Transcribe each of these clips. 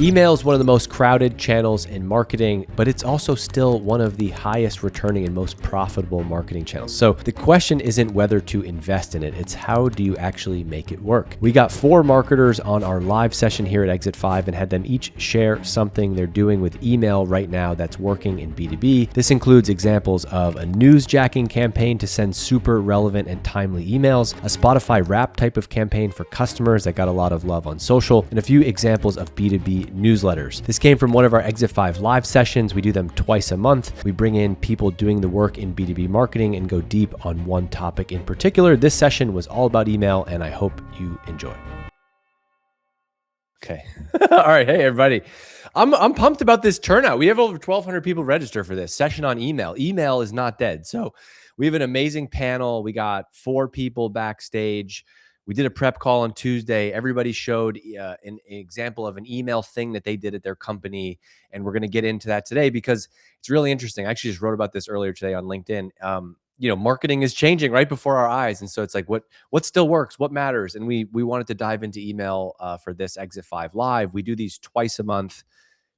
Email is one of the most crowded channels in marketing, but it's also still one of the highest returning and most profitable marketing channels. So the question isn't whether to invest in it, it's how do you actually make it work? We got 4 marketers on our live session here at Exit 5 and had them each share something they're doing with email right now that's working in B2B. This includes examples of a newsjacking campaign to send super relevant and timely emails, a Spotify Wrap type of campaign for customers that got a lot of love on social, and a few examples of B2B newsletters. This came from one of our Exit 5 live sessions. We do them twice a month. We bring in people doing the work in B2B marketing and go deep on one topic in particular. This session was all about email, and I hope you enjoy. Okay. All right. Hey, everybody. I'm pumped about this turnout. We have over 1,200 people register for this session on email. Email is not dead. So we have an amazing panel. We got 4 people backstage. We did a prep call on Tuesday. Everybody showed an example of an email thing that they did at their company. And we're going to get into that today because it's really interesting. I actually just wrote about this earlier today on LinkedIn. Marketing is changing right before our eyes. And so it's like, what still works? What matters? And we wanted to dive into email for this Exit 5 Live. We do these twice a month.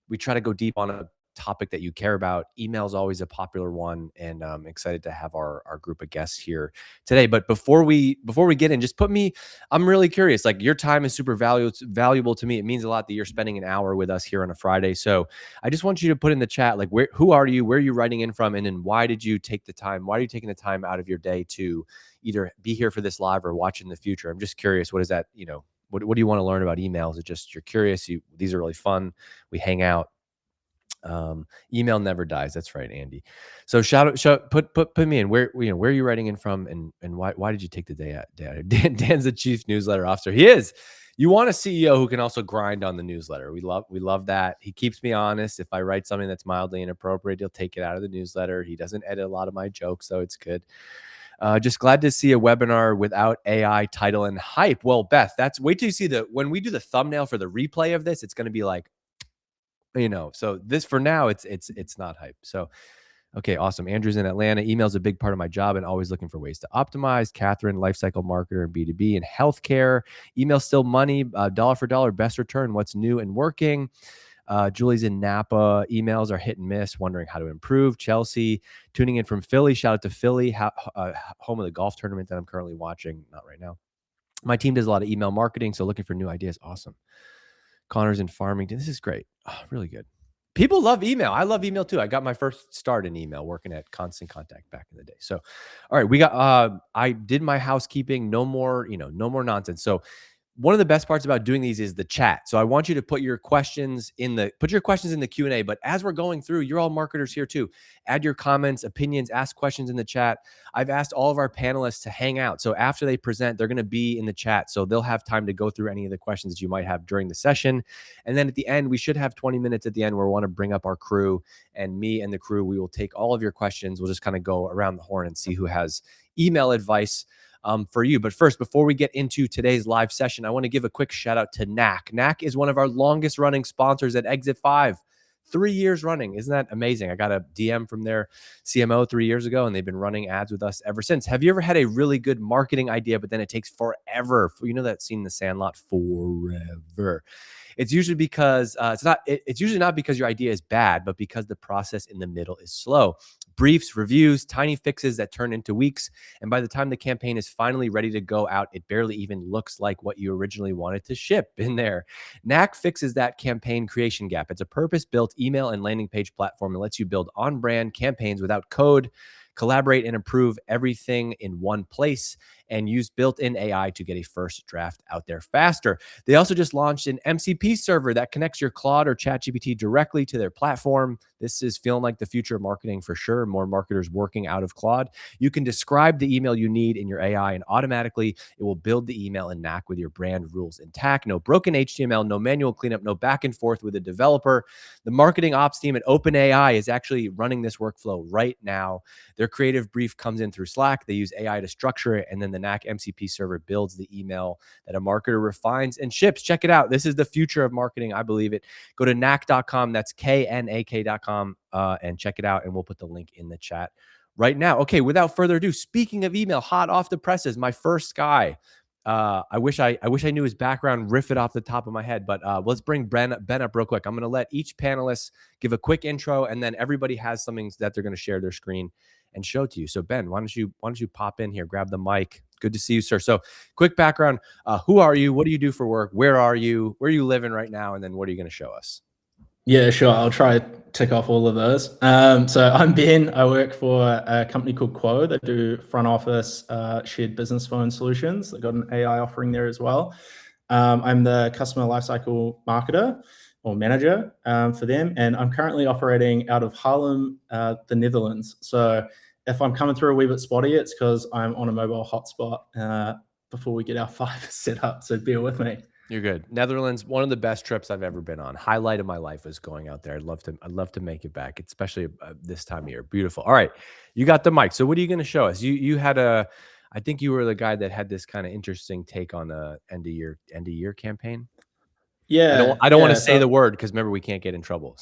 We try to go deep on a topic that you care about. Email is always a popular one, and I'm excited to have our group of guests here today. But before we get in, just I'm really curious. Like, your time is super valuable to me. It means a lot that you're spending an hour with us here on a Friday. So I just want you to put in the chat, like, who are you? Where are you writing in from? And then why did you take the time? Why are you taking the time out of your day to either be here for this live or watch in the future? I'm just curious. What is that? What do you want to learn about email? Is it just you're curious? These are really fun. We hang out. Email never dies. That's right, Andy. So put me in. Where are you writing in from, and why did you take the day out? Dan's the chief newsletter officer. He is. You want a CEO who can also grind on the newsletter. We love that. He keeps me honest. If I write something that's mildly inappropriate, he'll take it out of the newsletter. He doesn't edit a lot of my jokes, so it's good. Just glad to see a webinar without AI title and hype. Well, Beth, wait till you see when we do the thumbnail for the replay of this, it's going to be like, so this, for now, it's not hype. So, okay, awesome. Andrew's in Atlanta. Email's a big part of my job and always looking for ways to optimize. Catherine, lifecycle marketer in B2B and healthcare. Email still money, dollar for dollar, best return. What's new and working? Julie's in Napa. Emails are hit and miss, wondering how to improve. Chelsea, tuning in from Philly. Shout out to Philly, home of the golf tournament that I'm currently watching. Not right now. My team does a lot of email marketing, so looking for new ideas. Awesome. Connor's in Farmington. This is great. Oh, really good. People love email. I love email too. I got my first start in email working at Constant Contact back in the day. So, all right, we got, I did my housekeeping. No more nonsense. So one of the best parts about doing these is the chat. So I want you to put your questions in the Q&A, but as we're going through, you're all marketers here too. Add your comments, opinions, ask questions in the chat. I've asked all of our panelists to hang out. So after they present, they're going to be in the chat. So they'll have time to go through any of the questions that you might have during the session. And then at the end, we should have 20 minutes at the end where we want to bring up our crew, and me and the crew, we will take all of your questions. We'll just kind of go around the horn and see who has email advice for you. But first, before we get into today's live session, I want to give a quick shout out to Knack. Knack is one of our longest running sponsors at Exit 5. 3 years running. Isn't that amazing? I got a DM from their CMO 3 years ago, and they've been running ads with us ever since. Have you ever had a really good marketing idea, but then it takes forever? You know that scene in The Sandlot? Forever. It's usually because it's usually not because your idea is bad, but because the process in the middle is slow. Briefs, reviews, tiny fixes that turn into weeks. And by the time the campaign is finally ready to go out, it barely even looks like what you originally wanted to ship in there. Knack fixes that campaign creation gap. It's a purpose-built email and landing page platform that lets you build on-brand campaigns without code, collaborate and improve everything in one place, and use built-in AI to get a first draft out there faster. They also just launched an MCP server that connects your Claude or ChatGPT directly to their platform. This is feeling like the future of marketing for sure. More marketers working out of Claude. You can describe the email you need in your AI, and automatically it will build the email in Knack with your brand rules intact. No broken HTML, no manual cleanup, no back and forth with a developer. The marketing ops team at OpenAI is actually running this workflow right now. Their creative brief comes in through Slack. They use AI to structure it, and then the Knack MCP server builds the email that a marketer refines and ships. Check it out. This is the future of marketing. I believe it. Go to knack.com. That's KNAK.com and check it out. And we'll put the link in the chat right now. Okay, without further ado, speaking of email, hot off the presses, my first guy. I wish I knew his background, riff it off the top of my head, but let's bring Ben up real quick. I'm going to let each panelist give a quick intro, and then everybody has something that they're going to share their screen and show to you. So Ben, why don't you pop in here, grab the mic. Good to see you, sir. So quick background. Who are you? What do you do for work? Where are you? Where are you living right now? And then what are you going to show us? Yeah, sure. I'll try to tick off all of those. So I'm Ben. I work for a company called Quo that do front office shared business phone solutions. They've got an AI offering there as well. I'm the customer lifecycle marketer or manager for them. And I'm currently operating out of Haarlem, the Netherlands. So if I'm coming through a wee bit spotty, it's because I'm on a mobile hotspot before we get our fiber set up. So bear with me. You're good. Netherlands, one of the best trips I've ever been on. Highlight of my life was going out there. I'd love to make it back, especially this time of year. Beautiful. All right, you got the mic. So what are you going to show us? You had I think you were the guy that had this kind of interesting take on the end of year campaign. Yeah, I don't want to say the word because remember we can't get in trouble.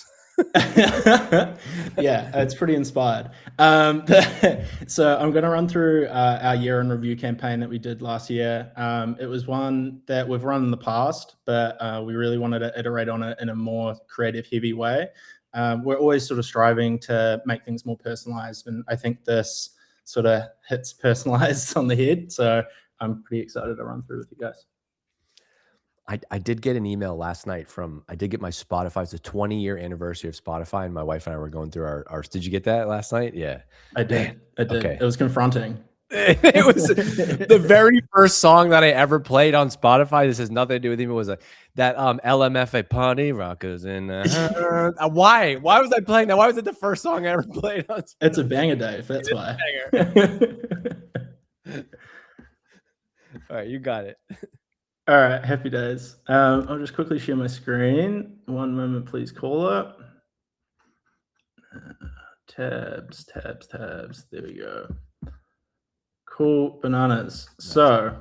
Yeah, it's pretty inspired. So I'm going to run through our year in review campaign that we did last year. It was one that we've run in the past, but we really wanted to iterate on it in a more creative, heavy way. We're always sort of striving to make things more personalized, and I think this sort of hits personalized on the head. So I'm pretty excited to run through with you guys. I did get an email last night I did get my Spotify. It's a 20-year anniversary of Spotify, and my wife and I were going through our did you get that last night? Yeah. I did. Okay. It was confronting. It was the very first song that I ever played on Spotify. This has nothing to do with him. It was that LMFA party rockers and why was I playing that? Why was it the first song I ever played on Spotify? It's a banger, Dave. That's why. All right, you got it. All right, happy days. I'll just quickly share my screen. One moment, please, caller. Tabs. There we go. Cool bananas. Nice. So,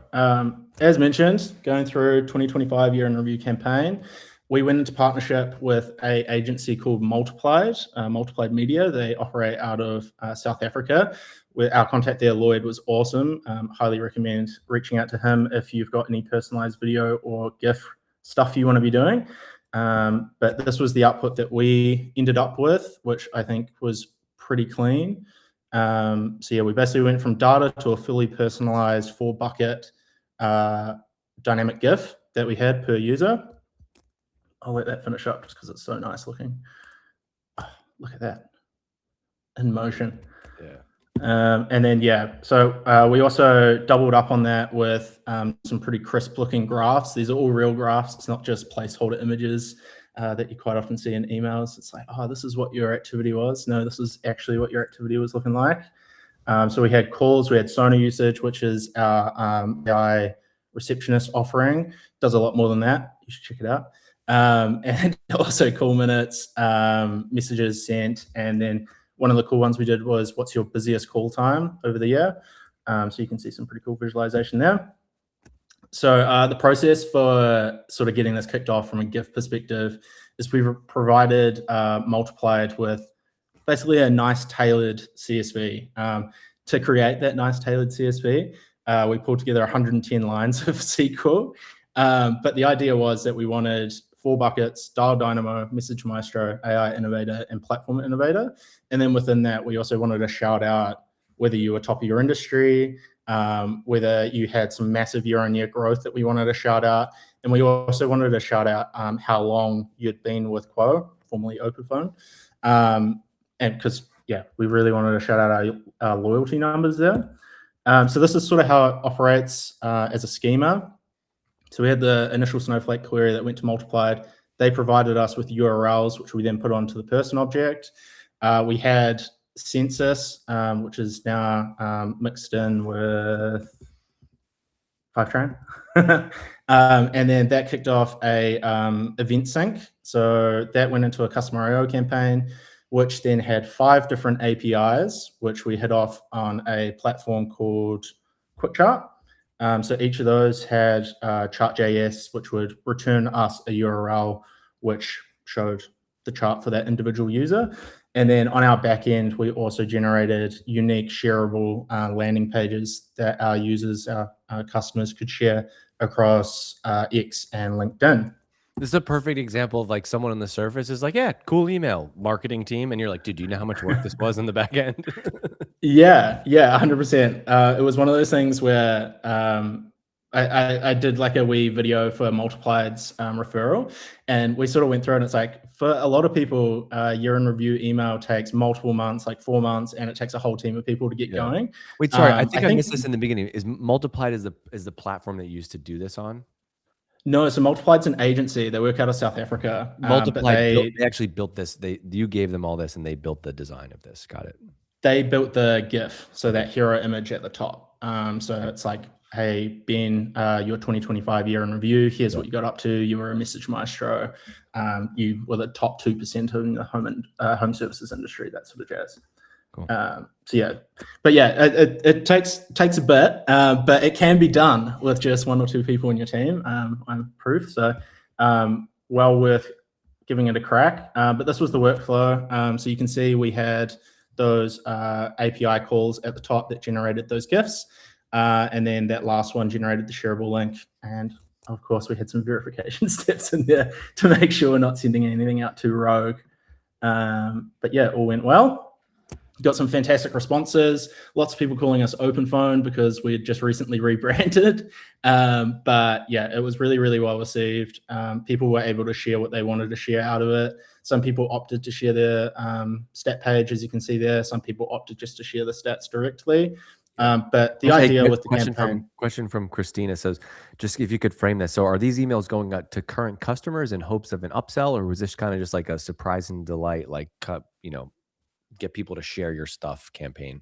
as mentioned, going through 2025 year in review campaign, we went into partnership with an agency called Multiplied Media. They operate out of South Africa. Our contact there, Lloyd, was awesome. Highly recommend reaching out to him if you've got any personalized video or GIF stuff you want to be doing. But this was the output that we ended up with, which I think was pretty clean. So yeah, we basically went from data to a fully personalized 4-bucket dynamic GIF that we had per user. I'll let that finish up just because it's so nice looking. Oh, look at that in motion. Yeah. And then, yeah, so we also doubled up on that with some pretty crisp looking graphs. These are all real graphs. It's not just placeholder images that you quite often see in emails. It's like, oh, this is what your activity was. No, this is actually what your activity was looking like. So we had calls, we had Sona usage, which is our AI receptionist offering. Does a lot more than that. You should check it out. And also call minutes, messages sent, and then one of the cool ones we did was what's your busiest call time over the year. So you can see some pretty cool visualization there. So the process for sort of getting this kicked off from a GIF perspective is we provided Multiplied with basically a nice tailored CSV. To create that nice tailored CSV, we pulled together 110 lines of SQL. But the idea was that we wanted 4 buckets: Dial Dynamo, Message Maestro, AI Innovator, and Platform Innovator. And then within that, we also wanted to shout out whether you were top of your industry, whether you had some massive year-on-year growth that we wanted to shout out. And we also wanted to shout out how long you'd been with Quo, formerly Opaphone. And because, yeah, we really wanted to shout out our loyalty numbers there. So this is sort of how it operates as a schema. So we had the initial Snowflake query that went to Multiplied. They provided us with URLs, which we then put onto the person object. We had Census, which is now mixed in with Fivetrain. And then that kicked off a event sync. So that went into a customer IO campaign, which then had 5 different APIs, which we hit off on a platform called QuickChart. So each of those had chart.js, which would return us a URL, which showed the chart for that individual user. And then on our back end, we also generated unique shareable landing pages that our users, our customers could share across X and LinkedIn. This is a perfect example of like someone on the surface is like, yeah, cool email marketing team. And you're like, dude, do you know how much work this was in the back end? Yeah, 100%. It was one of those things where I did like a wee video for Multiplied's referral, and we sort of went through, and it's like for a lot of people, year in review email takes multiple months, like 4 months, and it takes a whole team of people to get going. Wait, sorry, I think I missed this in the beginning. Is Multiplied is the platform that you used to do this on? No, so Multiplied's an agency. They work out of South Africa. Multiplied, they actually built this. You gave them all this, and they built the design of this. Got it. They built the GIF, so that hero image at the top. So it's like, hey, Ben, your 2025 year in review. Here's what you got up to. You were a message maestro. You were the top 2% in the home services industry. That sort of jazz. Cool. So yeah, but yeah, it takes a bit, but it can be done with just 1 or 2 people in your team. I'm proof. So well worth giving it a crack. But this was the workflow. So you can see we had those API calls at the top that generated those GIFs. And then that last one generated the shareable link. And of course, we had some verification steps in there to make sure we're not sending anything out to rogue. But yeah, all went well. Got some fantastic responses. Lots of people calling us Open Phone because we had just recently rebranded. But yeah, it was really, really well received. People were able to share what they wanted to share out of it. Some people opted to share their stat page, as you can see there. Some people opted just to share the stats directly. But the idea with the question from Christina says, just if you could frame this. So are these emails going out to current customers in hopes of an upsell, or was this kind of just like a surprise and delight, like, get people to share your stuff campaign?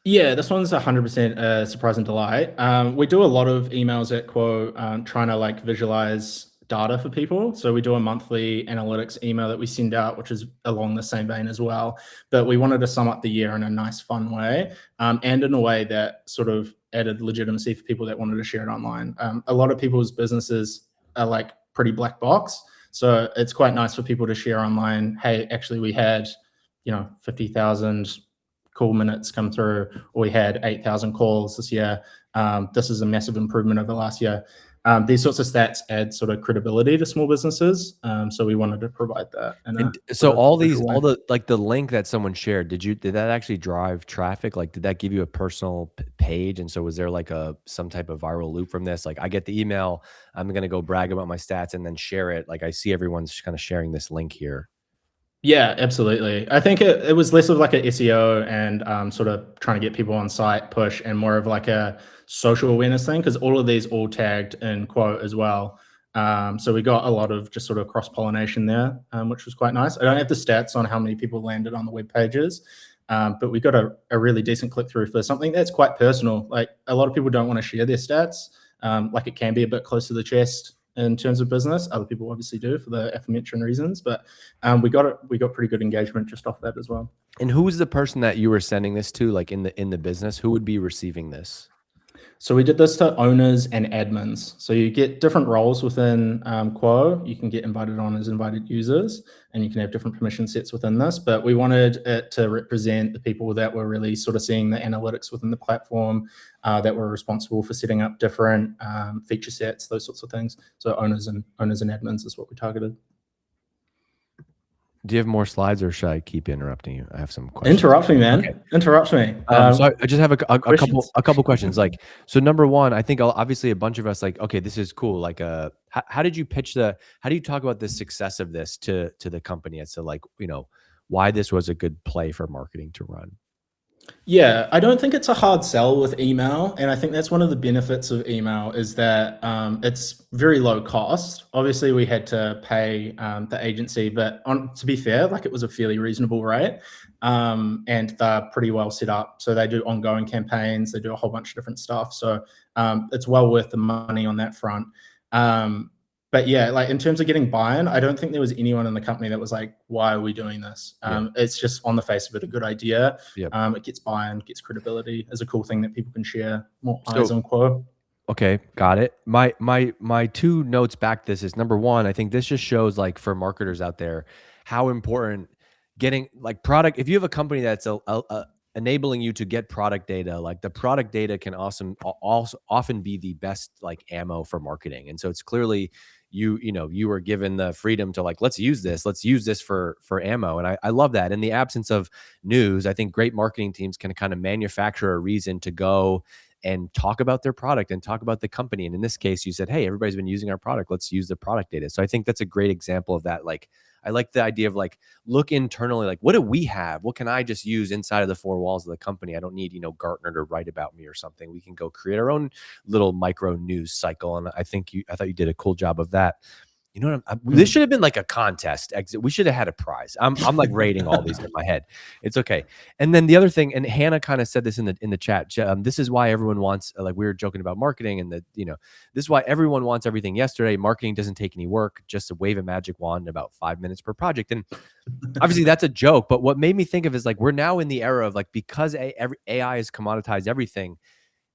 Yeah, this one's 100% surprise and delight. We do a lot of emails at Quo trying to like visualize data for people. So we do a monthly analytics email that we send out, which is along the same vein as well. But we wanted to sum up the year in a nice, fun way, and in a way that sort of added legitimacy for people that wanted to share it online. A lot of people's businesses are like pretty black box. So it's quite nice for people to share online. Hey, actually, we had 50,000 call minutes come through, or we had 8,000 calls this year. This is a massive improvement over last year. These sorts of stats add sort of credibility to small businesses. So we wanted to provide that. So all the like the link that someone shared, did that actually drive traffic? Like, did that give you a personal page? And so was there like some type of viral loop from this? Like, I get the email, I'm going to go brag about my stats and then share it. Like, I see everyone's kind of sharing this link here. Yeah, absolutely. I think it was less of like a SEO and sort of trying to get people on site push, and more of like a social awareness thing, because all of these all tagged in Quote as well. So we got a lot of just sort of cross-pollination there, which was quite nice. I don't have the stats on how many people landed on the web pages, but we got a really decent click-through for something that's quite personal. Like, a lot of people don't want to share their stats. Like, it can be a bit close to the chest in terms of business. Other people obviously do for the aforementioned reasons, but we got pretty good engagement just off that as well. And who was the person that you were sending this to, like in the business? Who would be receiving this? So we did this to owners and admins. So you get different roles within Quo. You can get invited on as invited users, and you can have different permission sets within this. But we wanted it to represent the people that were really sort of seeing the analytics within the platform, that were responsible for setting up different feature sets, those sorts of things. So owners and admins is what we targeted. Do you have more slides, or should I keep interrupting you? I have some questions. Interrupt me, man. Okay. Interrupt me. So I just have a couple questions. Like, so number one, I think obviously a bunch of us like, okay, this is cool. Like, how did you pitch how do you talk about the success of this to the company as to, like, why this was a good play for marketing to run? Yeah, I don't think it's a hard sell with email. And I think that's one of the benefits of email, is that it's very low cost. Obviously, we had to pay the agency, but to be fair, like, it was a fairly reasonable rate. And they're pretty well set up. So they do ongoing campaigns. They do a whole bunch of different stuff. So it's well worth the money on that front. But yeah, like, in terms of getting buy-in, I don't think there was anyone in the company that was like, why are we doing this? It's just on the face of it a good idea. It gets buy-in, gets credibility, as a cool thing that people can share more eyes on Quo. Okay, got it. My two notes back to this is, number one, I think this just shows, like, for marketers out there, how important getting like product. If you have a company that's enabling you to get product data. Like the product data can also often be the best like ammo for marketing. And so it's clearly you were given the freedom to like, let's use this for ammo. And I love that. In the absence of news, I think great marketing teams can kind of manufacture a reason to go and talk about their product and talk about the company. And in this case, you said, hey, everybody's been using our product. Let's use the product data. So I think that's a great example of that. Like, I like the idea of like, look internally, like, what do we have? What can I just use inside of the four walls of the company? I don't need, Gartner to write about me or something. We can go create our own little micro news cycle. And I thought you did a cool job of that. You know what? This should have been like a contest exit. We should have had a prize. I'm like rating all these in my head. It's okay. And then the other thing, and Hannah kind of said this in the chat. This is why everyone wants, like we were joking about marketing, and this is why everyone wants everything yesterday. Marketing doesn't take any work, just to wave a magic wand in about 5 minutes per project. And obviously that's a joke, but what made me think of is like we're now in the era of like, because AI has commoditized everything.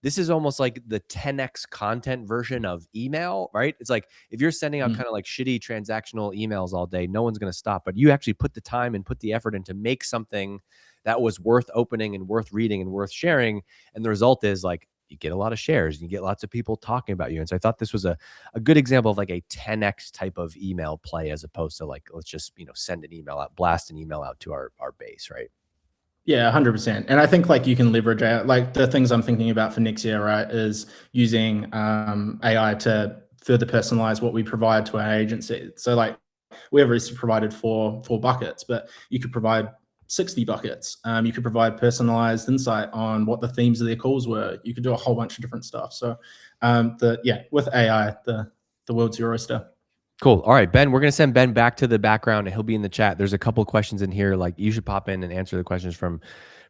This is almost like the 10x content version of email, right? It's like if you're sending out kind of like shitty transactional emails all day, no one's going to stop. But you actually put the time and put the effort in to make something that was worth opening and worth reading and worth sharing. And the result is like you get a lot of shares and you get lots of people talking about you. And so I thought this was a good example of like a 10x type of email play, as opposed to like, let's just, send an email out, blast an email out to our base, right? Yeah, 100%. And I think like you can leverage AI, like the things I'm thinking about for next year, right, is using AI to further personalize what we provide to our agency. So like we have recently provided four buckets, but you could provide 60 buckets. You could provide personalized insight on what the themes of their calls were. You could do a whole bunch of different stuff. So with AI, the world's your oyster. Cool. All right, Ben, we're going to send Ben back to the background and he'll be in the chat. There's a couple of questions in here. Like you should pop in and answer the questions from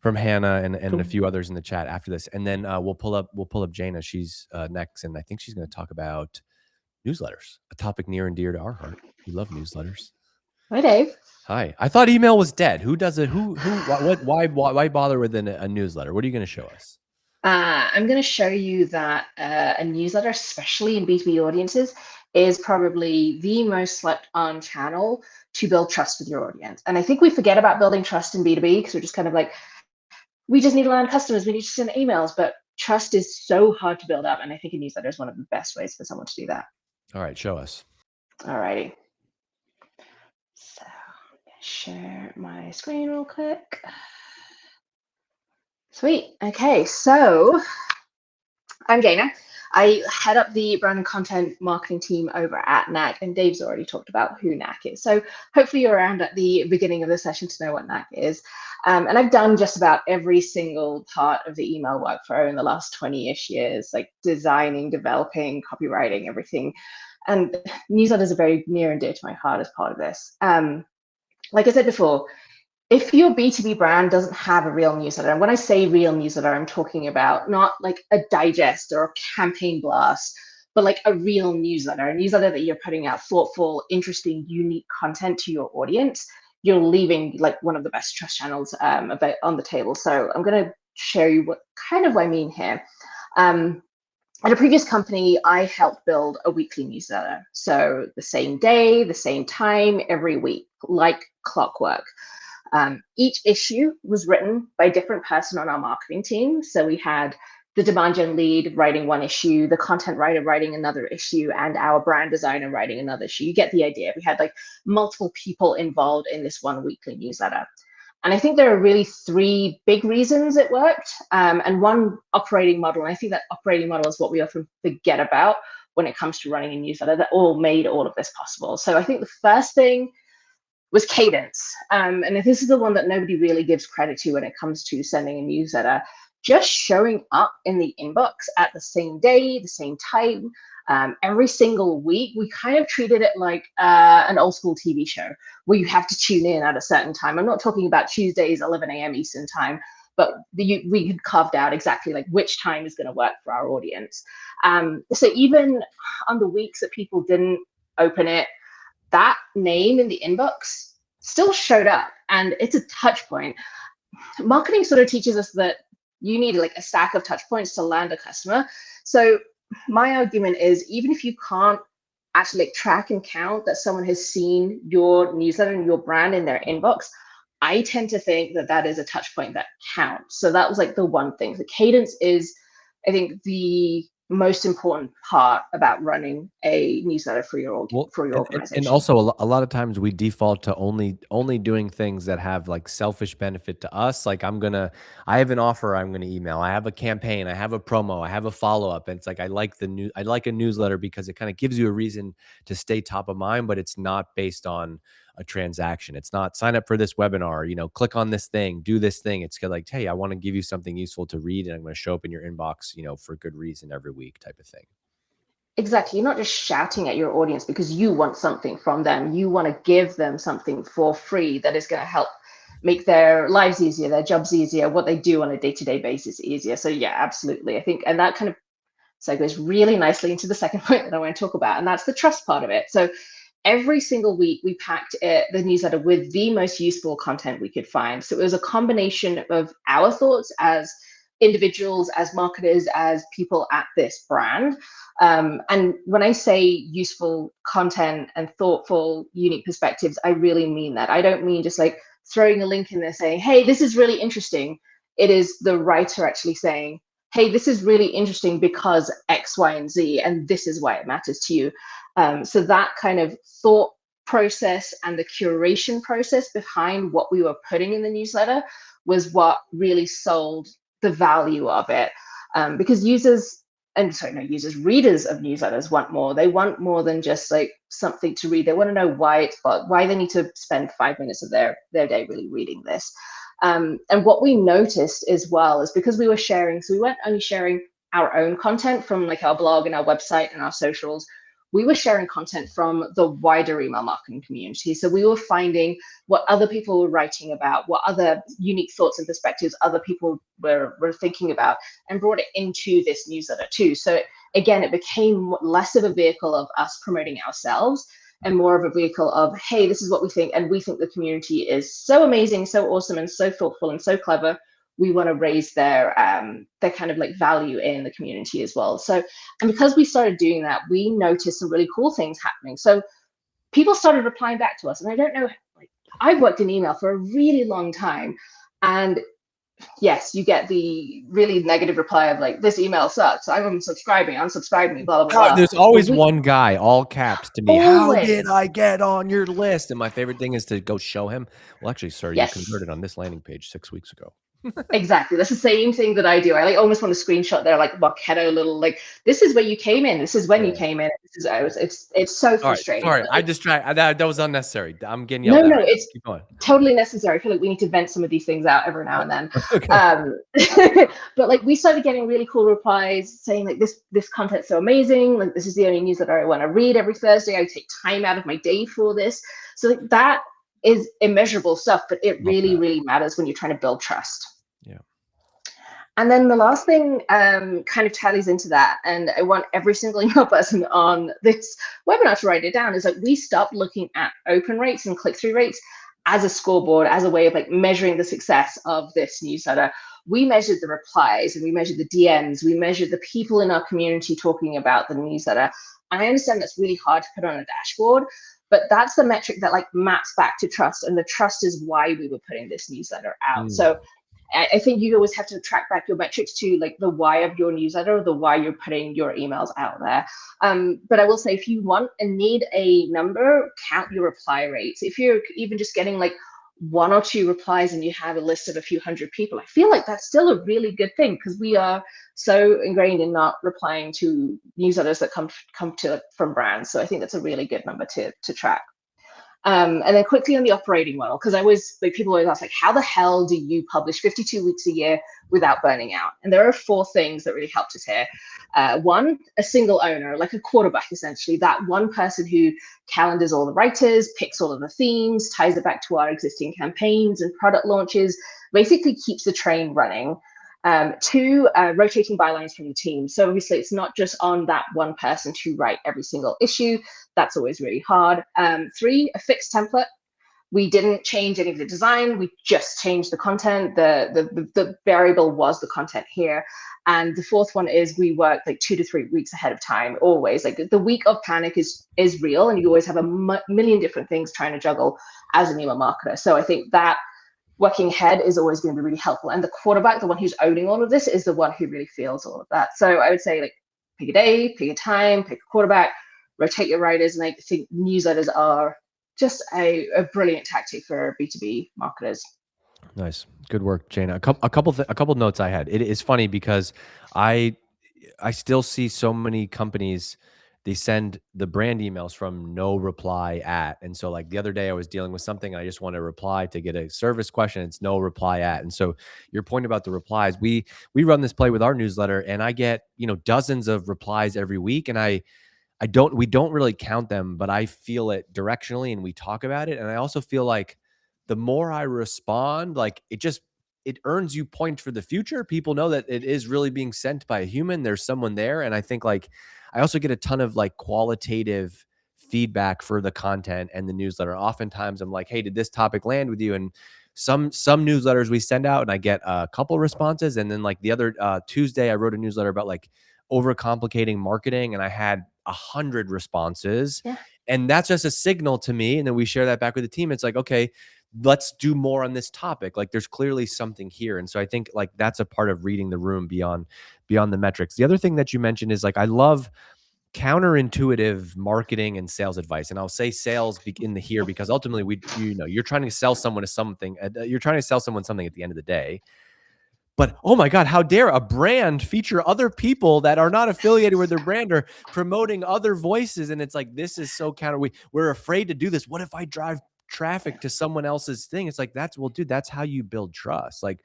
Hannah and Cool. a few others in the chat after this. And then we'll pull up Jana. She's next. And I think she's going to talk about newsletters, a topic near and dear to our heart. We love newsletters. Hi, Dave. Hi. I thought email was dead. Who does it? Why bother with a newsletter? What are you going to show us? I'm going to show you that a newsletter, especially in B2B audiences, is probably the most slept on channel to build trust with your audience. And I think we forget about building trust in B2B because we're just kind of like, we just need to land customers, we need to send emails, but trust is so hard to build up. And I think a newsletter is one of the best ways for someone to do that. All right, show us. All righty. So I'm going to share my screen real quick. Sweet. Okay, so I'm Dana. I head up the brand and content marketing team over at NAC, and Dave's already talked about who NAC is. So hopefully you're around at the beginning of the session to know what NAC is. And I've done just about every single part of the email workflow in the last 20-ish years, like designing, developing, copywriting, everything. And newsletters are very near and dear to my heart as part of this. Like I said before, if your B2B brand doesn't have a real newsletter, and when I say real newsletter, I'm talking about not like a digest or a campaign blast, but like a real newsletter, a newsletter that you're putting out thoughtful, interesting, unique content to your audience, you're leaving like one of the best trust channels on the table. So I'm going to show you what kind of I mean here. At a previous company, I helped build a weekly newsletter. So the same day, the same time, every week, like clockwork. Each issue was written by a different person on our marketing team. So we had the demand gen lead writing one issue, the content writer writing another issue, and our brand designer writing another issue. You get the idea. We had like multiple people involved in this one weekly newsletter. And I think there are really three big reasons it worked, and one operating model. And I think that operating model is what we often forget about when it comes to running a newsletter that all made all of this possible. So I think the first thing was cadence. And this is the one that nobody really gives credit to when it comes to sending a newsletter. Just showing up in the inbox at the same day, the same time, every single week. We kind of treated it like an old school TV show where you have to tune in at a certain time. I'm not talking about Tuesdays, 11 a.m. Eastern time, but we had carved out exactly like which time is going to work for our audience. So even on the weeks that people didn't open it, that name in the inbox still showed up, and it's a touch point. Marketing sort of teaches us that you need like a stack of touch points to land a customer. So my argument is, even if you can't actually like track and count that someone has seen your newsletter and your brand in their inbox, I tend to think that that is a touch point that counts. So that was like the one thing. The cadence is, I think, the most important part about running a newsletter for your organization. And also a lot of times we default to only doing things that have like selfish benefit to us. Like I have an offer I'm gonna email. I have a campaign. I have a promo. I have a follow up. And it's like I like a newsletter because it kind of gives you a reason to stay top of mind, but it's not based on a transaction. It's not sign up for this webinar, click on this thing, do this thing. It's like, hey, I want to give you something useful to read, and I'm going to show up in your inbox, for good reason every week type of thing. Exactly. You're not just shouting at your audience because you want something from them. You want to give them something for free that is going to help make their lives easier, their jobs easier, what they do on a day-to-day basis easier. So yeah, absolutely. I think, and that kind of segues really nicely into the second point that I want to talk about, and that's the trust part of it. So every single week we packed the newsletter with the most useful content we could find. So it was a combination of our thoughts as individuals, as marketers, as people at this brand. And when I say useful content and thoughtful, unique perspectives, I really mean that. I don't mean just like throwing a link in there saying, hey, this is really interesting. It is the writer actually saying, hey, this is really interesting because X, Y, and Z, and this is why it matters to you. So that kind of thought process and the curation process behind what we were putting in the newsletter was what really sold the value of it. Because readers of newsletters want more. They want more than just like something to read. They want to know why they need to spend 5 minutes of their day really reading this. And what we noticed as well is because we were sharing, so we weren't only sharing our own content from like our blog and our website and our socials, we were sharing content from the wider email marketing community. So we were finding what other people were writing about, what other unique thoughts and perspectives other people were thinking about, and brought it into this newsletter too. So again, it became less of a vehicle of us promoting ourselves and more of a vehicle of, hey, this is what we think, and we think the community is so amazing, so awesome, and so thoughtful and so clever. We want to raise their kind of like value in the community as well. So, and because we started doing that, we noticed some really cool things happening. So people started replying back to us, and I don't know, like I've worked in email for a really long time, and yes, you get the really negative reply of like, this email sucks, I'm unsubscribing, blah, blah, blah. There's always one guy, all caps to me. Always. How did I get on your list? And my favorite thing is to go show him, well, actually, sir, Yes. You converted on this landing page 6 weeks ago. Exactly. That's the same thing that I do. I like almost want to screenshot their like Marketo little like, this is where you came in. This is when you came in. It's so frustrating. Sorry, I distracted. That was unnecessary. I'm getting yelled at. No, it's keep going. Totally necessary. I feel like we need to vent some of these things out every now and then. Okay. But like we started getting really cool replies saying like this content's so amazing. Like this is the only newsletter I want to read every Thursday. I take time out of my day for this. So like that is immeasurable stuff, but it really matters when you're trying to build trust. Yeah. And then the last thing kind of tallies into that, and I want every single email person on this webinar to write it down, is like we stopped looking at open rates and click-through rates as a scoreboard, as a way of like measuring the success of this newsletter. We measured the replies and we measured the DMs, we measured the people in our community talking about the newsletter. And I understand that's really hard to put on a dashboard, but that's the metric that like maps back to trust, and the trust is why we were putting this newsletter out. So I think you always have to track back your metrics to like the why of your newsletter, the why you're putting your emails out there. But I will say, if you want and need a number, count your reply rates. If you're even just getting like 1 or 2 replies and you have a list of a few hundred people, I feel like that's still a really good thing, because we are so ingrained in not replying to newsletters that come from brands. So I think that's a really good number to track. And then quickly on the operating model, because people always ask, like, how the hell do you publish 52 weeks a year without burning out? And there are 4 things that really helped us here. 1, a single owner, like a quarterback, essentially, that one person who calendars all the writers, picks all of the themes, ties it back to our existing campaigns and product launches, basically keeps the train running. 2, rotating bylines from the team. So obviously it's not just on that one person to write every single issue. That's always really hard. 3, a fixed template. We didn't change any of the design. We just changed the content. The variable was the content here. And the 4th one is we work like 2 to 3 weeks ahead of time, always. Like the week of panic is real, and you always have a million different things trying to juggle as an email marketer. So I think that working ahead is always going to be really helpful. And the quarterback, the one who's owning all of this, is the one who really feels all of that. So I would say, like, pick a day, pick a time, pick a quarterback, rotate your writers. And I think newsletters are just a brilliant tactic for B2B marketers. Nice. Good work, Jana. A couple notes I had. It is funny because I still see so many companies, they send the brand emails from no reply at. And so like the other day I was dealing with something and I just want to reply to get a service question. It's no reply at. And so your point about the replies, we run this play with our newsletter and I get, dozens of replies every week. And we don't really count them, but I feel it directionally and we talk about it. And I also feel like the more I respond, like it earns you points for the future. People know that it is really being sent by a human. There's someone there. And I think like, I also get a ton of like qualitative feedback for the content and the newsletter. Oftentimes I'm like, hey, did this topic land with you? And some newsletters we send out and I get a couple responses. And then like the other Tuesday, I wrote a newsletter about like overcomplicating marketing and I had 100 responses. Yeah. And that's just a signal to me. And then we share that back with the team. It's like, okay, let's do more on this topic. Like there's clearly something here. And so I think like that's a part of reading the room beyond the metrics. The other thing that you mentioned is like, I love counterintuitive marketing and sales advice. And I'll say sales in the here because ultimately you're trying to sell someone something. You're trying to sell someone something at the end of the day. But oh my God, how dare a brand feature other people that are not affiliated with their brand or promoting other voices? And it's like, this is so counter. We're afraid to do this. What if I drive traffic to someone else's thing? It's like, dude, that's how you build trust. Like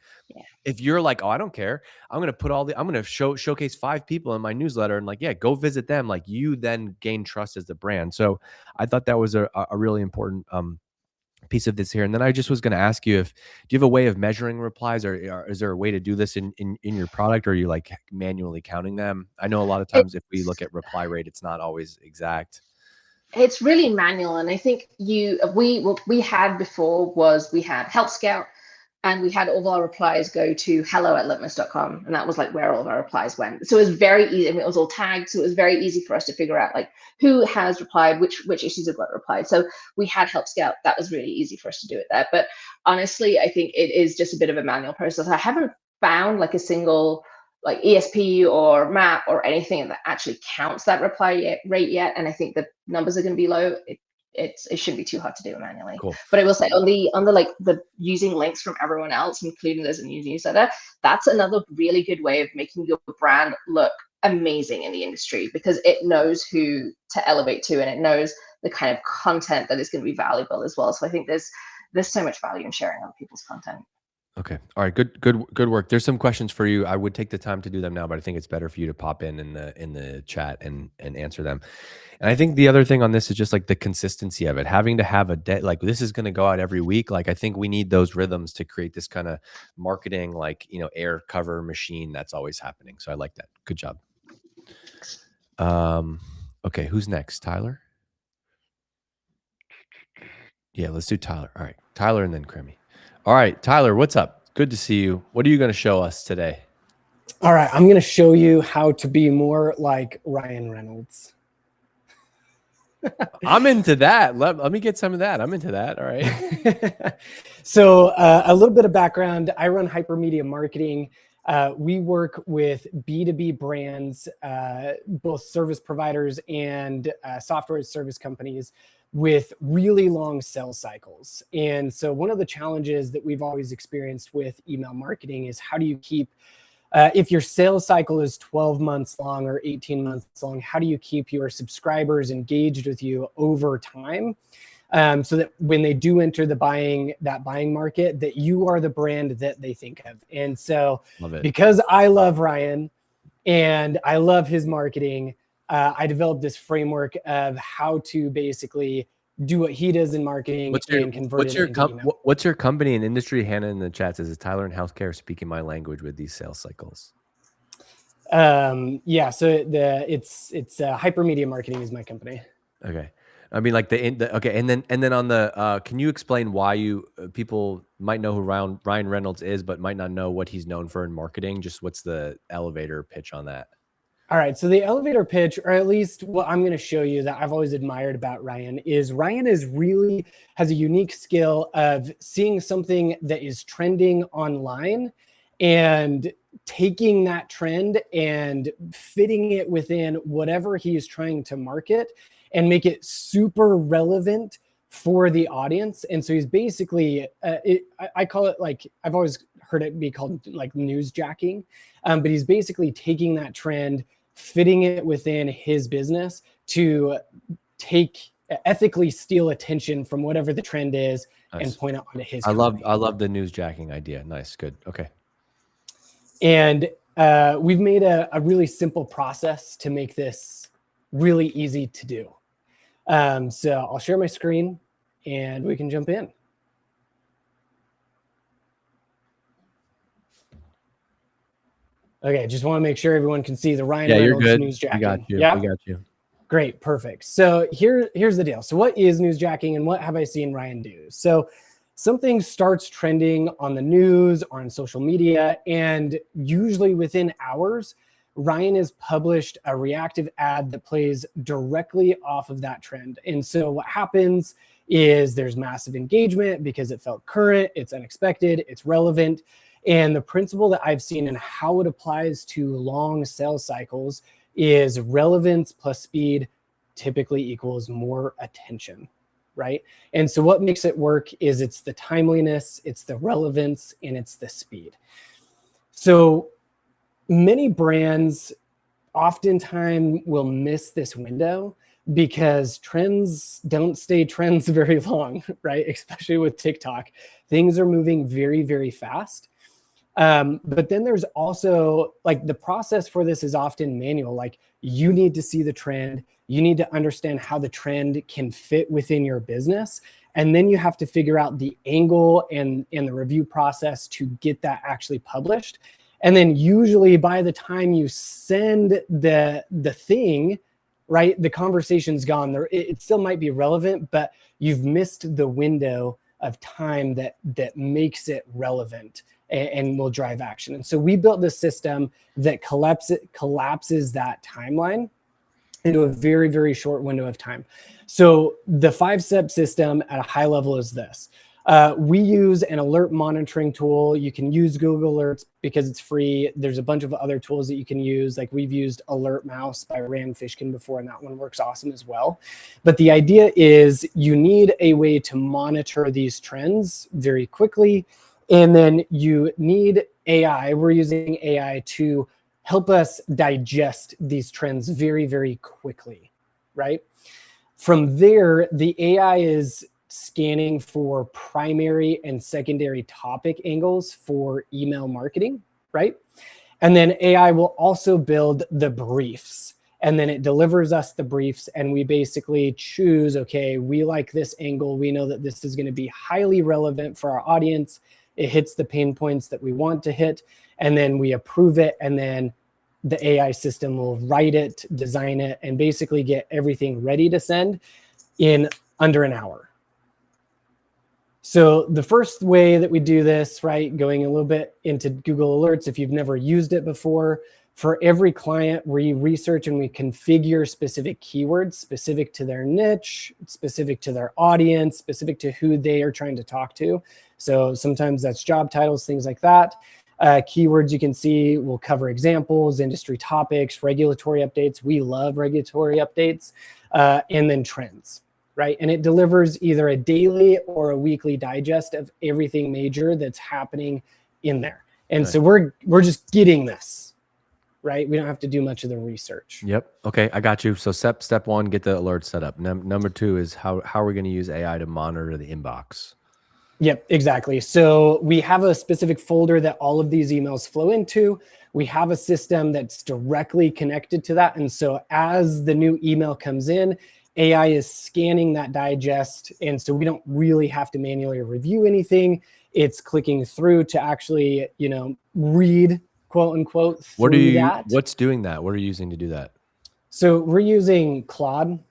if you're like, oh, I don't care, I'm going to showcase 5 people in my newsletter and like, yeah, go visit them. Like you then gain trust as the brand. So I thought that was a really important, piece of this here. And then I just was going to ask you do you have a way of measuring replies or is there a way to do this in your product or are you like manually counting them? I know a lot of times if we look at reply rate, it's not always exact. It's really manual. And I think what we had before was we had Help Scout and we had all of our replies go to hello@litmus.com. And that was like where all of our replies went. So it was very easy. I mean, it was all tagged. So it was very easy for us to figure out like who has replied, which issues have got replied. So we had Help Scout. That was really easy for us to do it there. But honestly, I think it is just a bit of a manual process. I haven't found like a single like ESP or map or anything that actually counts that reply rate yet. And I think the numbers are going to be low. It shouldn't be too hard to do manually. Cool. But I will say on the like the using links from everyone else, including those in the newsletter, that's another really good way of making your brand look amazing in the industry because it knows who to elevate to and it knows the kind of content that is going to be valuable as well. So I think there's so much value in sharing other people's content. Okay. All right. Good work. There's some questions for you. I would take the time to do them now, but I think it's better for you to pop in the chat and answer them. And I think the other thing on this is just like the consistency of it, having to have a day, like this is going to go out every week. Like I think we need those rhythms to create this kind of marketing, like, air cover machine that's always happening. So I like that. Good job. Okay. Who's next? Tyler? Yeah, let's do Tyler. All right. Tyler and then Cremi. All right, Tyler, what's up? Good to see you. What are you going to show us today? All right, I'm going to show you how to be more like Ryan Reynolds. I'm into that. Let me get some of that. I'm into that. All right. So a little bit of background. I run Hypermedia Marketing. We work with B2B brands, both service providers and software service companies with really long sales cycles. And so one of the challenges that we've always experienced with email marketing is how do you keep, if your sales cycle is 12 months long or 18 months long, how do you keep your subscribers engaged with you over time? So that when they do enter the buying market, that you are the brand that they think of. And so because I love Ryan and I love his marketing, I developed this framework of how to basically do what he does in marketing and convert it into email. What's your company and industry? Hannah in the chat says, is Tyler in healthcare speaking my language with these sales cycles? Yeah, so it's Hypermedia Marketing is my company. Okay. I mean, like okay, and then on the can you explain why people might know who Ryan Reynolds is, but might not know what he's known for in marketing? Just what's the elevator pitch on that? All right, so the elevator pitch, or at least what I'm going to show you that I've always admired about Ryan is really has a unique skill of seeing something that is trending online and taking that trend and fitting it within whatever he is trying to market and make it super relevant for the audience. And so he's basically, I call it, like, I've always heard it be called like newsjacking, but he's basically taking that trend, fitting it within his business to ethically steal attention from whatever the trend is. Nice. And point it onto his company. I love the newsjacking idea. Nice. Good. Okay. And we've made a really simple process to make this really easy to do. So I'll share my screen and we can jump in. Okay, just want to make sure everyone can see the Ryan Reynolds newsjacking. We got you. Yeah? We got you. Great, perfect. So here's the deal. So what is newsjacking and what have I seen Ryan do? So something starts trending on the news or on social media, and usually within hours, Ryan has published a reactive ad that plays directly off of that trend. And so what happens is there's massive engagement because it felt current, it's unexpected, it's relevant. And the principle that I've seen and how it applies to long sales cycles is relevance plus speed typically equals more attention, right? And so what makes it work is it's the timeliness, it's the relevance, and it's the speed. So many brands oftentimes will miss this window because trends don't stay trends very long, right? Especially with TikTok. Things are moving very, very fast. But then there's also, like, the process for this is often manual. Like, you need to see the trend. You need to understand how the trend can fit within your business. And then you have to figure out the angle and the review process to get that actually published. And then usually by the time you send the thing, right, the conversation's gone. It still might be relevant, but you've missed the window of time that makes it relevant and will drive action. And so we built this system that collapses that timeline into a very, very short window of time. So the 5-step system at a high level is this. We use an alert monitoring tool. You can use Google Alerts because it's free. There's a bunch of other tools that you can use. Like, we've used Alert Mouse by Rand Fishkin before, and that one works awesome as well. But the idea is you need a way to monitor these trends very quickly. And then you need AI. We're using AI to help us digest these trends very, very quickly, right? From there, the AI is scanning for primary and secondary topic angles for email marketing, right? And then AI will also build the briefs. And then it delivers us the briefs, and we basically choose, okay, we like this angle. We know that this is going to be highly relevant for our audience. It hits the pain points that we want to hit, and then we approve it, and then the AI system will write it, design it, and basically get everything ready to send in under an hour. So the first way that we do this, right, going a little bit into Google Alerts, if you've never used it before, for every client, we research and we configure specific keywords specific to their niche, specific to their audience, specific to who they are trying to talk to. So sometimes that's job titles, things like that. Keywords you can see will cover examples, industry topics, regulatory updates. We love regulatory updates, and then trends, right? And it delivers either a daily or a weekly digest of everything major that's happening in there. And so we're just getting this. Right? We don't have to do much of the research. Yep. Okay, I got you. So step one, get the alert set up. Number two is how are we going to use AI to monitor the inbox? Yep, exactly. So we have a specific folder that all of these emails flow into. We have a system that's directly connected to that. And so as the new email comes in, AI is scanning that digest. And so we don't really have to manually review anything. It's clicking through to actually, read, quote unquote, through that. What's doing that? What are you using to do that? So we're using Claude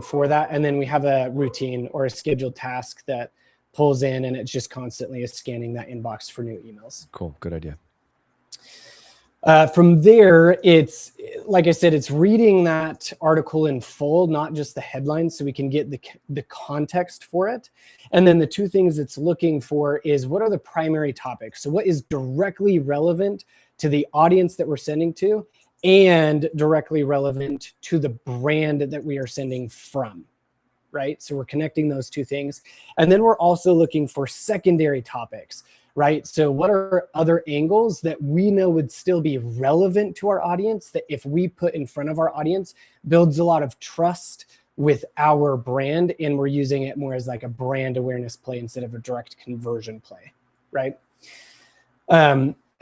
for that. And then we have a routine or a scheduled task that pulls in, and it's just constantly scanning that inbox for new emails. Cool. Good idea. From there, it's, like I said, it's reading that article in full, not just the headlines, so we can get the context for it. And then the two things it's looking for is, what are the primary topics? So what is directly relevant to the audience that we're sending to, and directly relevant to the brand that we are sending from, right? So we're connecting those two things. And then we're also looking for secondary topics, right? So what are other angles that we know would still be relevant to our audience, that if we put in front of our audience, builds a lot of trust with our brand, and we're using it more as like a brand awareness play instead of a direct conversion play, right?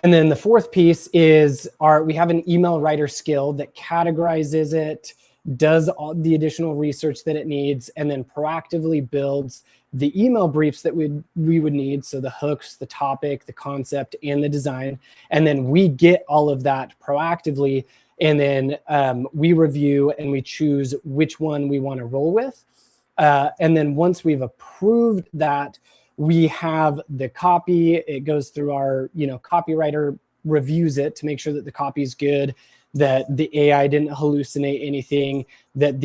And then the fourth piece is we have an email writer skill that categorizes it, does all the additional research that it needs, and then proactively builds the email briefs that we would need. So the hooks, the topic, the concept, and the design. And then we get all of that proactively. And then we review and we choose which one we want to roll with. And then once we've approved that, we have the copy. It goes through our, copywriter reviews it to make sure that the copy is good, that the AI didn't hallucinate anything, that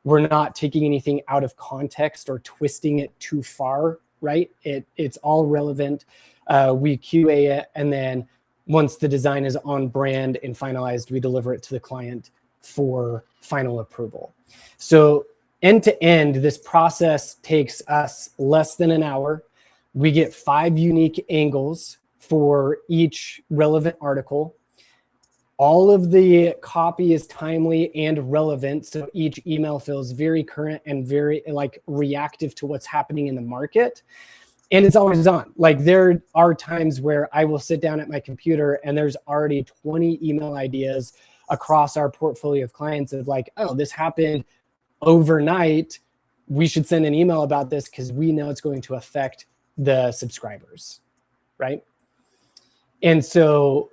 we're not taking anything out of context or twisting it too far, right? It's all relevant. We QA it, and then once the design is on brand and finalized, we deliver it to the client for final approval. So end to end, this process takes us less than an hour. We get 5 unique angles for each relevant article. All of the copy is timely and relevant, so each email feels very current and very reactive to what's happening in the market. And it's always on. There are times where I will sit down at my computer and there's already 20 email ideas across our portfolio of clients of oh, this happened overnight. We should send an email about this because we know it's going to affect the subscribers, right? And so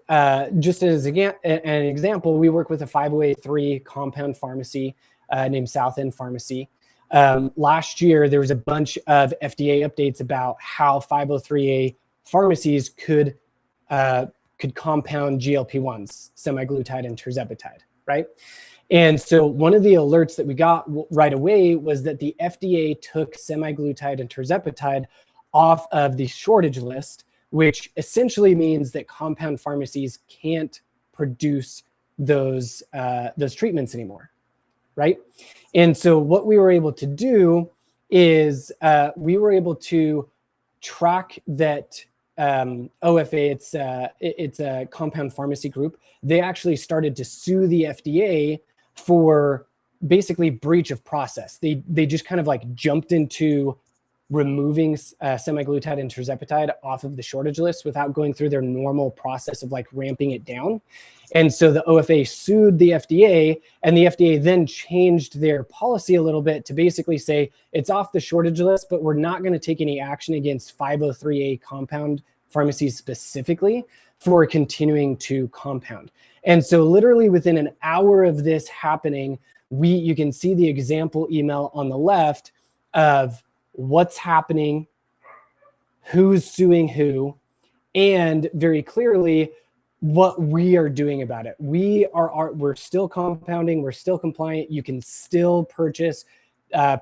just as an example, we work with a 503 compound pharmacy named South End Pharmacy. Last year, there was a bunch of FDA updates about how 503A pharmacies could compound GLP-1s, semaglutide and tirzepatide, right? And so one of the alerts that we got right away was that the FDA took semaglutide and tirzepatide off of the shortage list, which essentially means that compound pharmacies can't produce those treatments anymore, right? And so what we were able to do is we were able to track that OFA, it's a compound pharmacy group. They actually started to sue the FDA for basically breach of process. They just kind of jumped into removing semaglutide and tirzepatide off of the shortage list without going through their normal process of ramping it down. And so the OFA sued the FDA, and the FDA then changed their policy a little bit to basically say it's off the shortage list, but we're not going to take any action against 503A compound pharmacies specifically for continuing to compound. And so literally within an hour of this happening, you can see the example email on the left of what's happening, who's suing who, and very clearly what we are doing about it. We're still compounding, we're still compliant. You can still purchase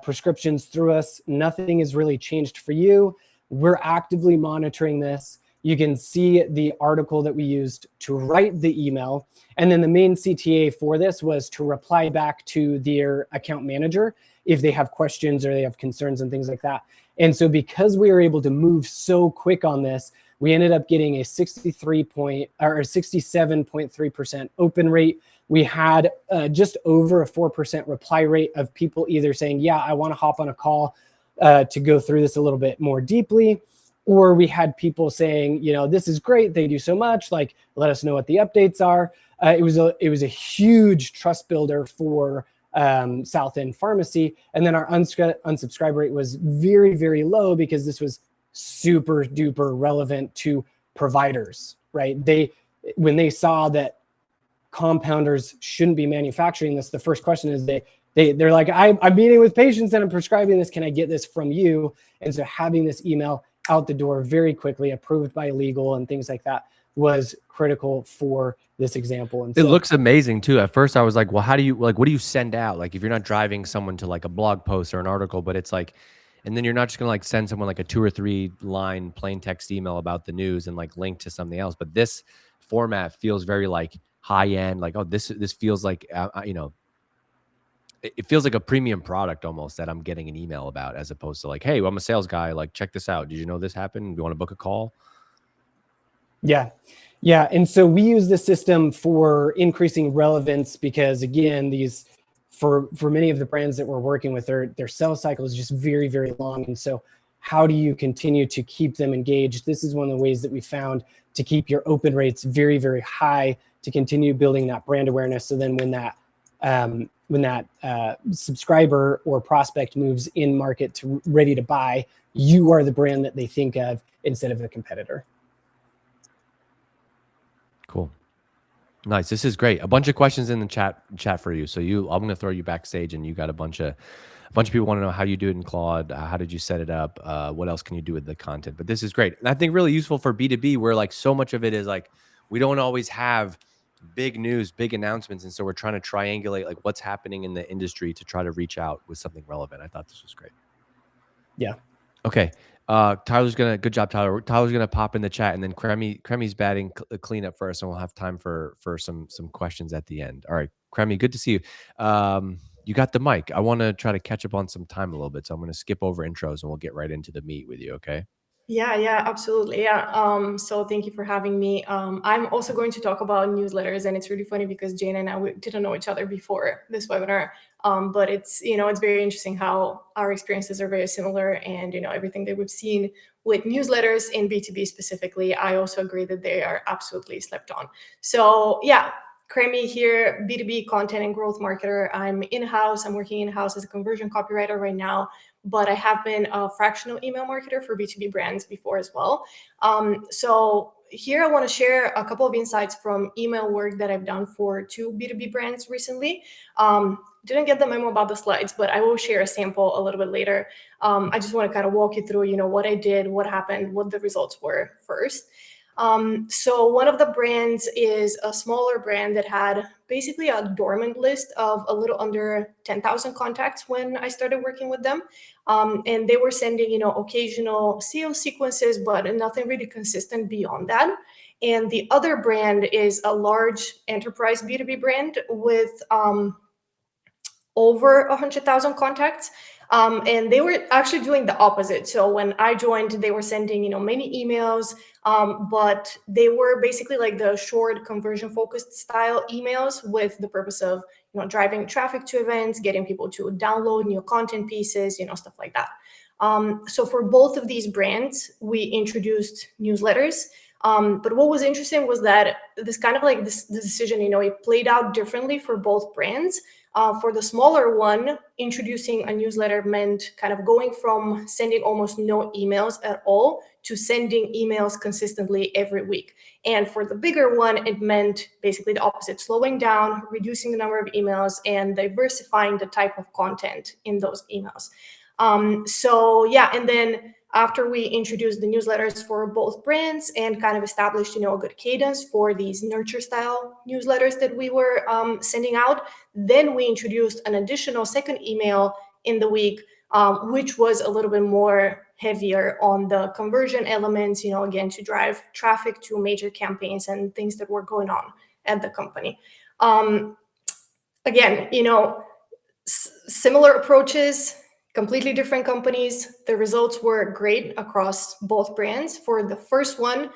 prescriptions through us. Nothing has really changed for you. We're actively monitoring this. You can see the article that we used to write the email. And then the main CTA for this was to reply back to their account manager if they have questions or they have concerns and things like that. And so because we were able to move so quick on this, we ended up getting a 67.3% open rate. We had just over a 4% reply rate of people either saying, yeah, I want to hop on a call to go through this a little bit more deeply. Or we had people saying, this is great. They do so much. Let us know what the updates are. It was a huge trust builder for South End Pharmacy. And then our unsubscribe rate was very, very low because this was super duper relevant to providers, right? When they saw that compounders shouldn't be manufacturing this, the first question is they're like, I'm meeting with patients and I'm prescribing this. Can I get this from you? And so having this email out the door very quickly, approved by legal and things like that, was critical for this example. And It so, looks amazing too. At first I was like, well, how do you like, what do you send out? Like if you're not driving someone to like a blog post or an article, but it's like, and then you're not just gonna like send someone like a 2 or 3 line plain text email about the news and like link to something else. But this format feels very like high end. Like, oh, this feels like you know, it feels like a premium product almost that I'm getting an email about, as opposed to like, hey, well, I'm a sales guy. Like, check this out. Did you know this happened? Do you want to book a call? yeah. Yeah. And so we use this system for increasing relevance because, again, these for many of the brands that we're working with, their sales cycle is just very, very long. And so how do you continue to keep them engaged? This is one of the ways that we found to keep your open rates very, very high, to continue building that brand awareness. So then when that subscriber or prospect moves in market to ready to buy, you are the brand that they think of instead of a competitor. Cool. Nice. This is great. A bunch of questions in the chat for you. So I'm going to throw you backstage, and you got a bunch of people want to know how you do it in Claude. How did you set it up? What else can you do with the content? But this is great. And I think really useful for B2B, where like so much of it is like, we don't always have big news, big announcements. And so we're trying to triangulate like what's happening in the industry to try to reach out with something relevant. I thought this was great. Yeah. Okay. Good job, Tyler. Tyler's gonna pop in the chat, and then Kremi's batting cleanup first, and we'll have time for some questions at the end. All right, Kremi, good to see you. You got the mic. I want to try to catch up on some time a little bit, so I'm going to skip over intros and we'll get right into the meat with you. Okay. Yeah, absolutely. Yeah. So thank you for having me. I'm also going to talk about newsletters, and it's really funny because Jane and I, we didn't know each other before this webinar. But it's very interesting how our experiences are very similar, and everything that we've seen with newsletters in B2B specifically, I also agree that they are absolutely slept on. So yeah, Kremi here, B2B content and growth marketer. I'm in-house. I'm working in-house as a conversion copywriter right now, but I have been a fractional email marketer for B2B brands before as well. So here I want to share a couple of insights from email work that I've done for 2 B2B brands recently. Didn't get the memo about the slides, but I will share a sample a little bit later. I just want to kind of walk you through, what I did, what happened, what the results were first. So one of the brands is a smaller brand that had basically a dormant list of a little under 10,000 contacts when I started working with them. And they were sending, occasional sales sequences, but nothing really consistent beyond that. And the other brand is a large enterprise B2B brand with over 100,000 contacts. And they were actually doing the opposite. So when I joined, they were sending, many emails, but they were basically like the short conversion focused style emails with the purpose of, driving traffic to events, getting people to download new content pieces, stuff like that. So for both of these brands, we introduced newsletters. But what was interesting was that this kind of like this decision, it played out differently for both brands. For the smaller one, introducing a newsletter meant kind of going from sending almost no emails at all to sending emails consistently every week. And for the bigger one, it meant basically the opposite, slowing down, reducing the number of emails, and diversifying the type of content in those emails. So yeah, and then after we introduced the newsletters for both brands and kind of established, a good cadence for these nurture style newsletters that we were sending out, then we introduced an additional second email in the week, which was a little bit more heavier on the conversion elements, again, to drive traffic to major campaigns and things that were going on at the company. Again, similar approaches, completely different companies. The results were great across both brands. For the first one,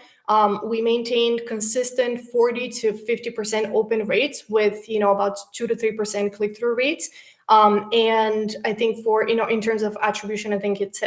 we maintained consistent 40 to 50% open rates with, about 2 to 3% click-through rates. And I think for, in terms of attribution, I think it's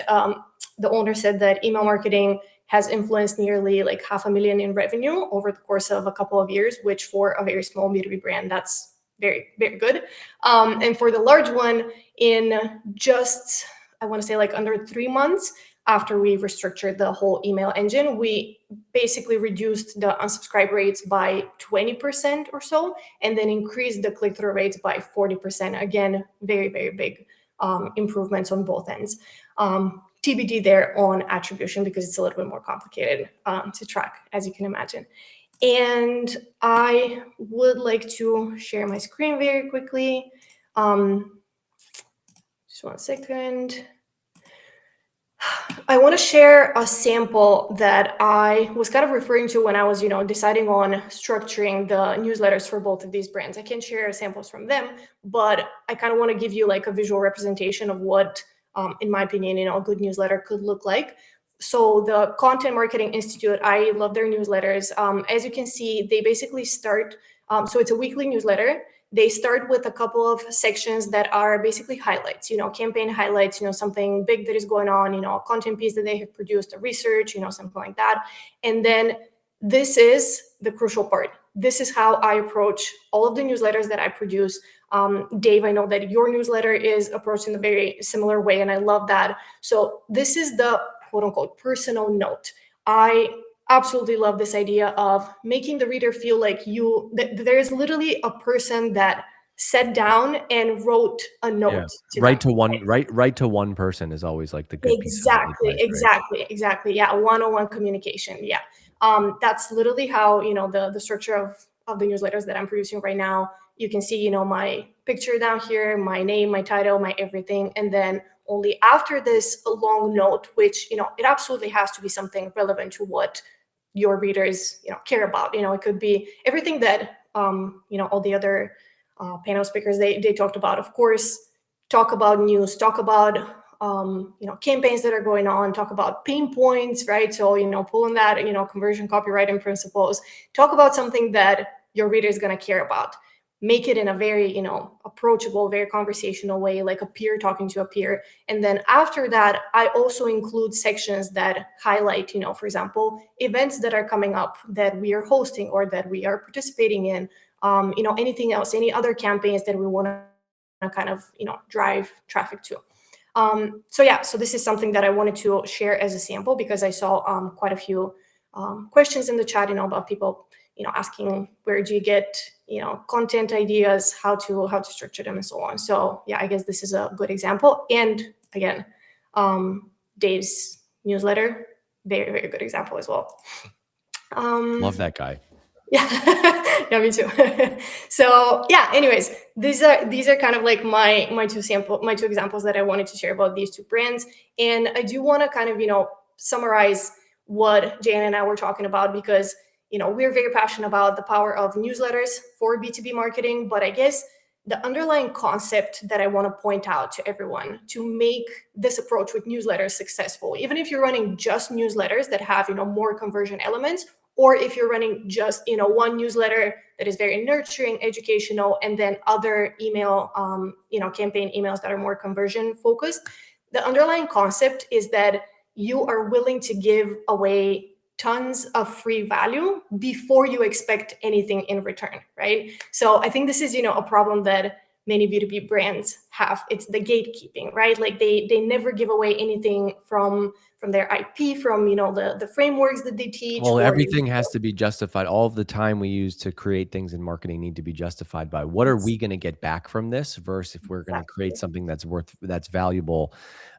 the owner said that email marketing has influenced nearly like $500,000 in revenue over the course of a couple of years, which for a very small B2B brand, that's very, very good. And for the large one, in just, I want to say like under 3 months after we restructured the whole email engine, we basically reduced the unsubscribe rates by 20% or so, and then increased the click-through rates by 40%. Again, very, very big improvements on both ends. TBD there on attribution because it's a little bit more complicated to track, as you can imagine. And I would like to share my screen very quickly. Just 1 second. I want to share a sample that I was kind of referring to when I was, deciding on structuring the newsletters for both of these brands. I can share samples from them, but I kind of want to give you like a visual representation of what, in my opinion, a good newsletter could look like. So the Content Marketing Institute, I love their newsletters. As you can see, they basically start, so it's a weekly newsletter. They start with a couple of sections that are basically highlights, campaign highlights, something big that is going on, a content piece that they have produced, a research, something like that. And then this is the crucial part. This is how I approach all of the newsletters that I produce. Dave, I know that your newsletter is approached in a very similar way, and I love that. So this is the quote unquote personal note. I absolutely love this idea of making the reader feel like that there is literally a person that sat down and wrote a note. Right to one person is always like the good piece of advice, exactly. Yeah, one-on-one communication. Yeah, that's literally how the structure of the newsletters that I'm producing right now. You can see my picture down here, my name, my title, my everything, and then only after this a long note, which it absolutely has to be something relevant to what your readers care about. It could be everything that all the other panel speakers they talked about. Of course, talk about news, talk about campaigns that are going on, talk about pain points, right? So pulling that conversion copywriting principles, talk about something that your reader is going to care about. Make it in a very, approachable, very conversational way, like a peer talking to a peer. And then after that, I also include sections that highlight, for example, events that are coming up that we are hosting or that we are participating in, anything else, any other campaigns that we want to kind of, drive traffic to. So this is something that I wanted to share as a sample because I saw quite a few questions in the chat, about people asking where do you get content ideas, how to structure them, and so on. So yeah, I guess this is a good example. And again, Dave's newsletter, very, very good example as well. Love that guy. Yeah, yeah, me too. So yeah, anyways, these are kind of like my two examples that I wanted to share about these two brands. And I do want to kind of summarize what Jane and I were talking about, because we're very passionate about the power of newsletters for B2B marketing. But I guess the underlying concept that I want to point out to everyone to make this approach with newsletters successful, even if you're running just newsletters that have more conversion elements, or if you're running just one newsletter that is very nurturing, educational, and then other email campaign emails that are more conversion focused, the underlying concept is that you are willing to give away tons of free value before you expect anything in return, right? So I think this is, a problem that many B2B brands have. It's the gatekeeping, right? Like they never give away anything from their IP, from, the frameworks that they teach. Well, everything has to be justified. All of the time we use to create things in marketing need to be justified by what are we going to get back from this versus if we're going to create something that's valuable.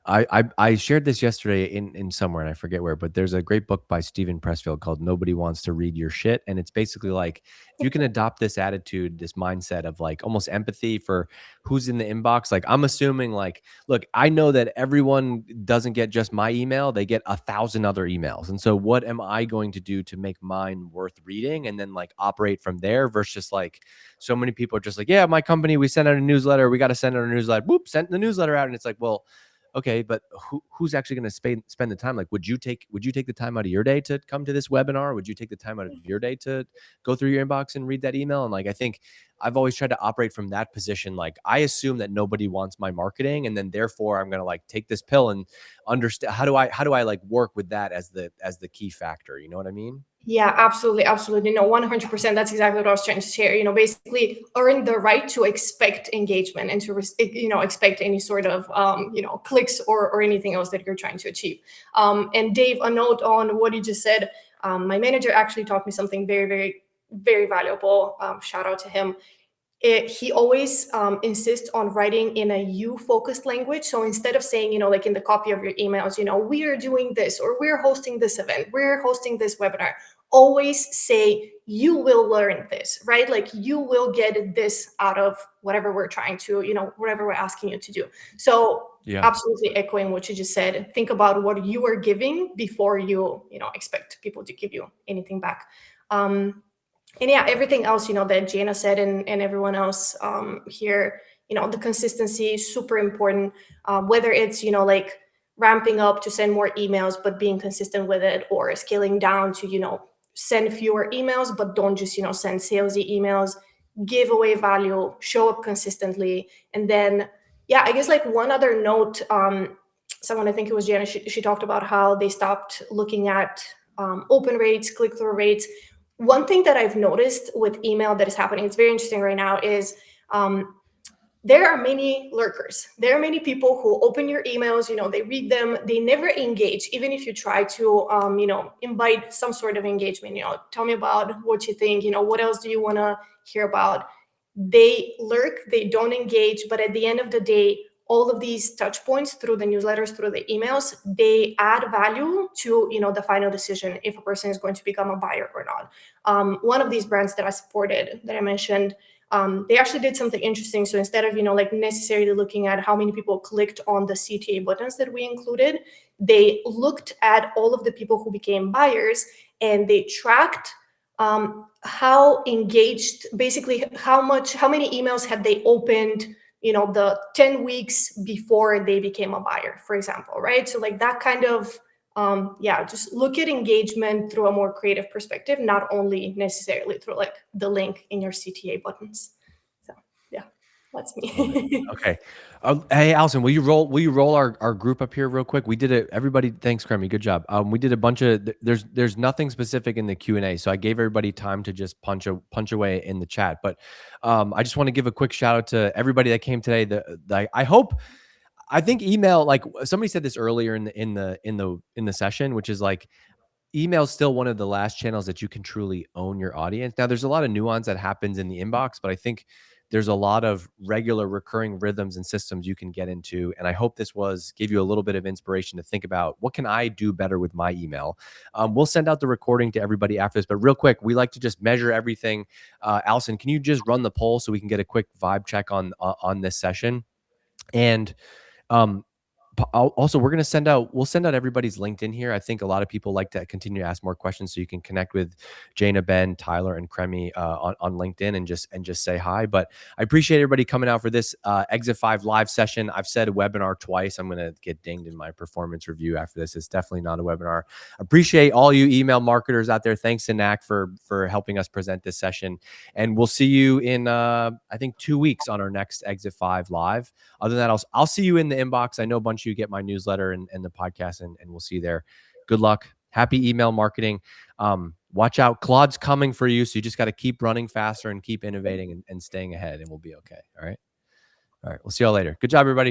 I shared this yesterday in somewhere, and I forget where, but there's a great book by Stephen Pressfield called Nobody Wants to Read Your Shit. And it's basically like, if you can adopt this attitude, this mindset of like almost empathy for who's in the inbox. Like I'm assuming like, look, I know that everyone doesn't get just my email. They get 1,000 other emails. And so what am I going to do to make mine worth reading and then like operate from there versus like so many people are just like, yeah, my company, we send out a newsletter. We got to send out a newsletter. Whoop, sent the newsletter out. And it's like, well, okay, but who's actually going to spend the time? Like, would you take the time out of your day to come to this webinar? Would you take the time out of your day to go through your inbox and read that email? And like, I think I've always tried to operate from that position. Like, I assume that nobody wants my marketing, and then therefore I'm going to like take this pill and understand how do I like work with that as the key factor. You know what I mean? Yeah, absolutely. No, 100%. That's exactly what I was trying to share. Basically earn the right to expect engagement and to, expect any sort of, clicks or anything else that you're trying to achieve. And Dave, a note on what you just said. My manager actually taught me something very, very, very valuable. Shout out to him. He always insists on writing in a you-focused language. So instead of saying, like in the copy of your emails, we are doing this, or we're hosting this event, we're hosting this webinar, always say, you will learn this, right? Like you will get this out of whatever we're trying to, whatever we're asking you to do. So Yeah. absolutely echoing what you just said. Think about what you are giving before you, expect people to give you anything back. And yeah, everything else, that Jana said and everyone else here, the consistency is super important. Whether it's, like ramping up to send more emails, but being consistent with it, or scaling down to, send fewer emails, but don't just, send salesy emails, give away value, show up consistently. And then, yeah, I guess like one other note, someone, I think it was Jana, she talked about how they stopped looking at open rates, click-through rates. One thing that I've noticed with email that is happening, it's very interesting right now, is there are many lurkers. There are many people who open your emails, they read them, they never engage, even if you try to, invite some sort of engagement, tell me about what you think, what else do you want to hear about? They lurk, they don't engage, but at the end of the day, all of these touch points through the newsletters, through the emails, they add value to, the final decision if a person is going to become a buyer or not. One of these brands that I supported, that I mentioned, they actually did something interesting. So instead of, like necessarily looking at how many people clicked on the CTA buttons that we included, they looked at all of the people who became buyers, and they tracked how engaged, basically how many emails had they opened, the 10 weeks before they became a buyer, for example, right? So like that kind of, just look at engagement through a more creative perspective, not only necessarily through like the link in your CTA buttons. So yeah, that's me. Okay. Hey, Allison, will you roll our group up here real quick? We did it. Everybody, thanks, Cremy. Good job. We did a bunch of, there's nothing specific in the Q&A. So I gave everybody time to just punch away in the chat. But I just want to give a quick shout out to everybody that came today. I think email, like somebody said this earlier in the session, which is like, email is still one of the last channels that you can truly own your audience. Now, there's a lot of nuance that happens in the inbox, but I think there's a lot of regular recurring rhythms and systems you can get into. And I hope this gave you a little bit of inspiration to think about, what can I do better with my email? We'll send out the recording to everybody after this, but real quick, we like to just measure everything. Allison, can you just run the poll so we can get a quick vibe check on this session? And also, we'll send out everybody's LinkedIn here. I think a lot of people like to continue to ask more questions, so you can connect with Jana, Ben, Tyler, and Cremy on LinkedIn and just say hi. But I appreciate everybody coming out for this Exit 5 live session. I've said webinar twice. I'm going to get dinged in my performance review after this. It's definitely not a webinar. Appreciate all you email marketers out there. Thanks to Knack for helping us present this session. And we'll see you in I think 2 weeks on our next Exit 5 live. Other than that, I'll see you in the inbox. I know a bunch of you get my newsletter and the podcast, and we'll see you there. Good luck. Happy email marketing. Watch out. Claude's coming for you. So you just got to keep running faster and keep innovating and staying ahead, and we'll be okay. All right. We'll see y'all later. Good job, everybody.